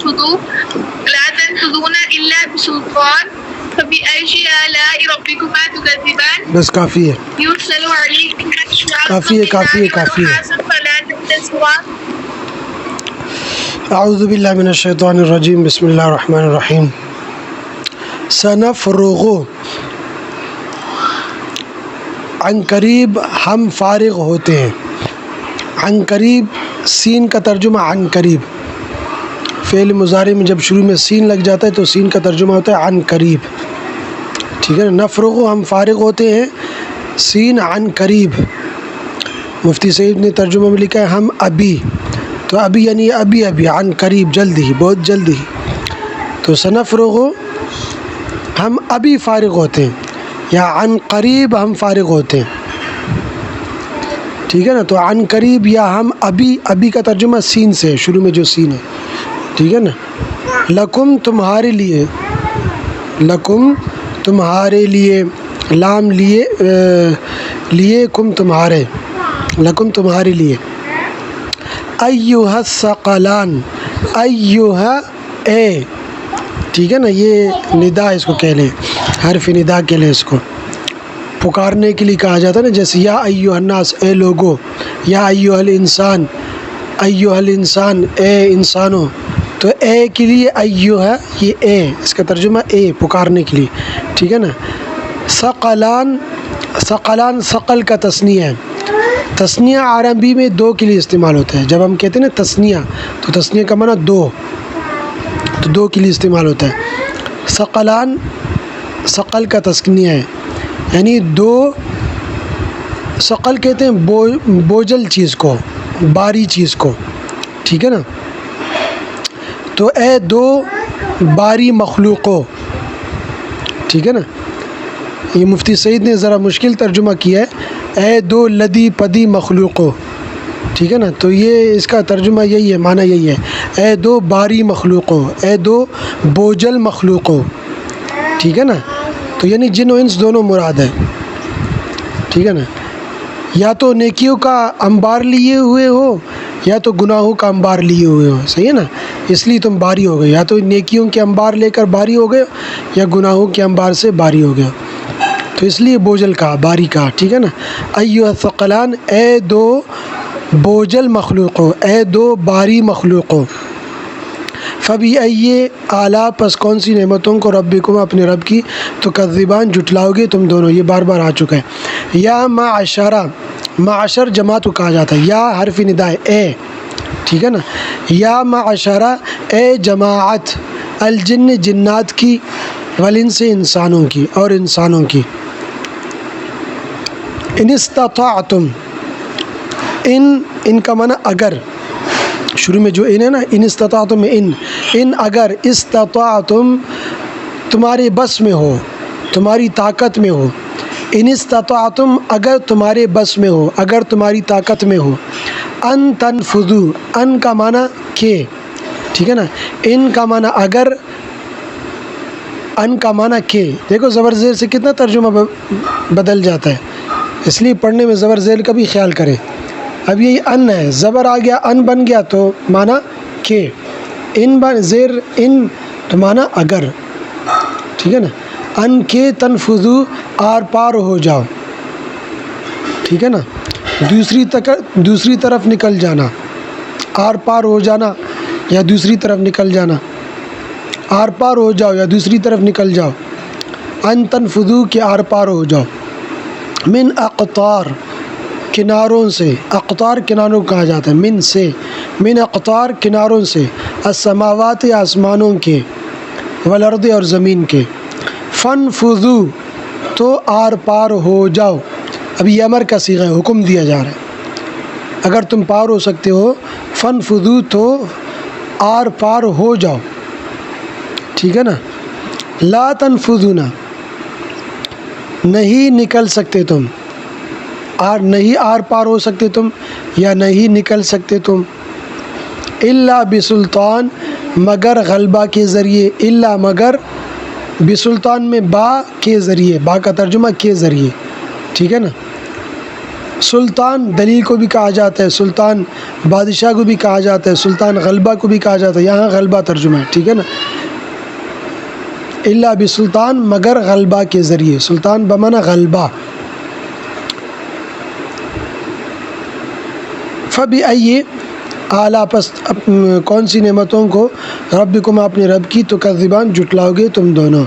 تنفذوا لا تنفذون إلا بسلطان فبأي آلاء ربكما تكذبان بس کافی ہے، يرسل عليكم شواظ کافی ہے، کافی ہے، کافی ہے۔ فلا تنتصران اعوذ باللہ من الشیطان الرجیم، بسم اللہ الرحمن الرحیم۔ سنفرغ، عن قریب ہم فارغ ہوتے ہیں۔ عن قریب، سین کا ترجمہ عن قریب، فعل مضارع میں جب شروع میں سین لگ جاتا ہے تو سین کا ترجمہ ہوتا ہے عن قریب، ٹھیک ہے نا۔ نفرغ ہم فارغ ہوتے ہیں، سین عن قریب۔ مفتی سعید نے ترجمہ میں لکھا ہے ہم ابھی، تو ابھی یعنی ابھی ابھی، عن قریب جلد ہی، بہت جلد ہی۔ تو سنفرغ ہم ابھی فارغ ہوتے ہیں، یا عن قریب ہم فارغ ہوتے ہیں، ٹھیک ہے نا۔ تو عن قریب یا ہم ابھی، ابھی کا ترجمہ سین سے، شروع میں جو سین ہے، ٹھیک ہے نا۔ لکم تمہارے لیے، لکم تمہارے لیے، لام لیے، لیے کم تمہارے، لکم تمہارے لیے۔ ایھا الثقلان، ایھا اے، ٹھیک ہے نا، یہ ندا اس کو کہہ لیں، حرف ندا کہہ لیں اس کو، پکارنے کے لیے کہا جاتا ہے نا، جیسے یا ایھا الناس، اے لوگو، یا ایھا الانسان، ایھا الانسان، اے انسانوں۔ تو اے کے لیے ایھا، یہ اے، اس کا ترجمہ اے، پکارنے کے لیے، ٹھیک ہے نا۔ ثقلان، ثقلان ثقل کا تثنیہ ہے۔ تثنیہ عربی میں دو کے لیے استعمال ہوتا ہے۔ جب ہم کہتے ہیں نا تثنیہ، تو تثنیہ کا معنی دو، تو دو کے لیے استعمال ہوتا ہے۔ ثقلان ثقل کا تثنیہ ہے، یعنی دو، ثقل کہتے ہیں بوجھل چیز کو، باری چیز کو، ٹھیک ہے نا۔ تو اے دو باری مخلوقوں، ٹھیک ہے نا۔ یہ مفتی سعید نے ذرا مشکل ترجمہ کیا ہے، اے دو لدی پدی مخلوقوں، ٹھیک ہے نا۔ تو یہ اس کا ترجمہ یہی ہے، معنی یہی ہے، اے دو باری مخلوقوں، اے دو بوجھل مخلوقوں، ٹھیک ہے نا۔ تو یعنی جن و انس دونوں مراد ہے، ٹھیک ہے نا۔ یا تو نیکیوں کا انبار لیے ہوئے ہو، یا تو گناہوں کا انبار لیے ہوئے ہو، صحیح ہے نا، اس لیے تم باری ہو گئے، یا تو نیکیوں کے انبار لے کر باری ہو گئے، یا گناہوں کے انبار سے باری ہو گئے، تو اس لیے بوجھل کہا، باری کہا، ٹھیک ہے نا۔ ایھا الثقلان، اے دو بوجھل مخلوقوں، اے دو باری مخلوقوں۔ فبأي آلاء، پس کون سی نعمتوں کو، ربکم اپنے رب کی، تکذبان جھٹلاؤ گے تم دونوں، یہ بار بار آ چکا ہے۔ یا معشرہ، معشر جماعت کو کہا جاتا ہے، یا حرف ندا ہے، اے، ٹھیک ہے نا۔ یا معشرہ، اے جماعت، الجن جنات کی، والانس انسانوں کی، اور انسانوں کی۔ ان استطعتم، ان کا معنی اگر، شروع میں جو ان ہے نا، ان استطعتم، ان اگر، استطعتم تمہارے بس میں ہو، تمہاری طاقت میں ہو، ان استطعتم اگر تمہارے بس میں ہو، اگر تمہاری طاقت میں ہو، ان تنفذوا، ان کا معنی کہ، ٹھیک ہے نا، ان کا معنی اگر، ان کا معنی کہ، دیکھو زبر زیر سے کتنا ترجمہ بدل جاتا ہے، اس لیے پڑھنے میں زبر زیر کا بھی خیال کریں۔ اب یہی ان ہے، زبر آ گیا، ان بن گیا تو معنی کہ، ان زیر ان تو معنی اگر، ٹھیک ہے نا۔ ان کے تنفذوا، آر پار ہو جاؤ، ٹھیک ہے نا، دوسری طرف نکل جانا، آر پار ہو جانا یا دوسری طرف نکل جانا، آر پار ہو جاؤ یا دوسری طرف نکل جاؤ، ان تنفذوا کہ آر پار ہو جاؤ، من اقطار کناروں سے، اقطار کناروں کہا جاتا ہے، من سے، من اقطار کناروں سے، السماوات آسمانوں کے، والارض اور زمین کے، فانفذوا تو آر پار ہو جاؤ۔ اب یہ امر کا صیغہ ہے، حکم دیا جا رہا ہے، اگر تم پار ہو سکتے ہو، فانفذوا تو آر پار ہو جاؤ، ٹھیک ہے نا۔ لا تنفذون، نہیں نکل سکتے تم، نہیں آر پار ہو سکتے تم یا نہیں نکل سکتے تم، الا بسلطان مگر غلبہ کے ذریعے، الا مگر، بسلطان میں با کے ذریعے، با کا ترجمہ کے ذریعے، ٹھیک ہے نا۔ سلطان دلیل کو بھی کہا جاتا ہے، سلطان بادشاہ کو بھی کہا جاتا ہے، سلطان غلبہ کو بھی کہا جاتا ہے، یہاں غلبہ ترجمہ ہے، ٹھیک ہے نا. الا بسلطان مگر غلبہ کے ذریعے، سلطان بمعنی غلبہ. فبأي اعلیٰ پس کون سی نعمتوں کو ربکما اپنے رب کی تکذبان جھٹلاؤ گے تم دونوں.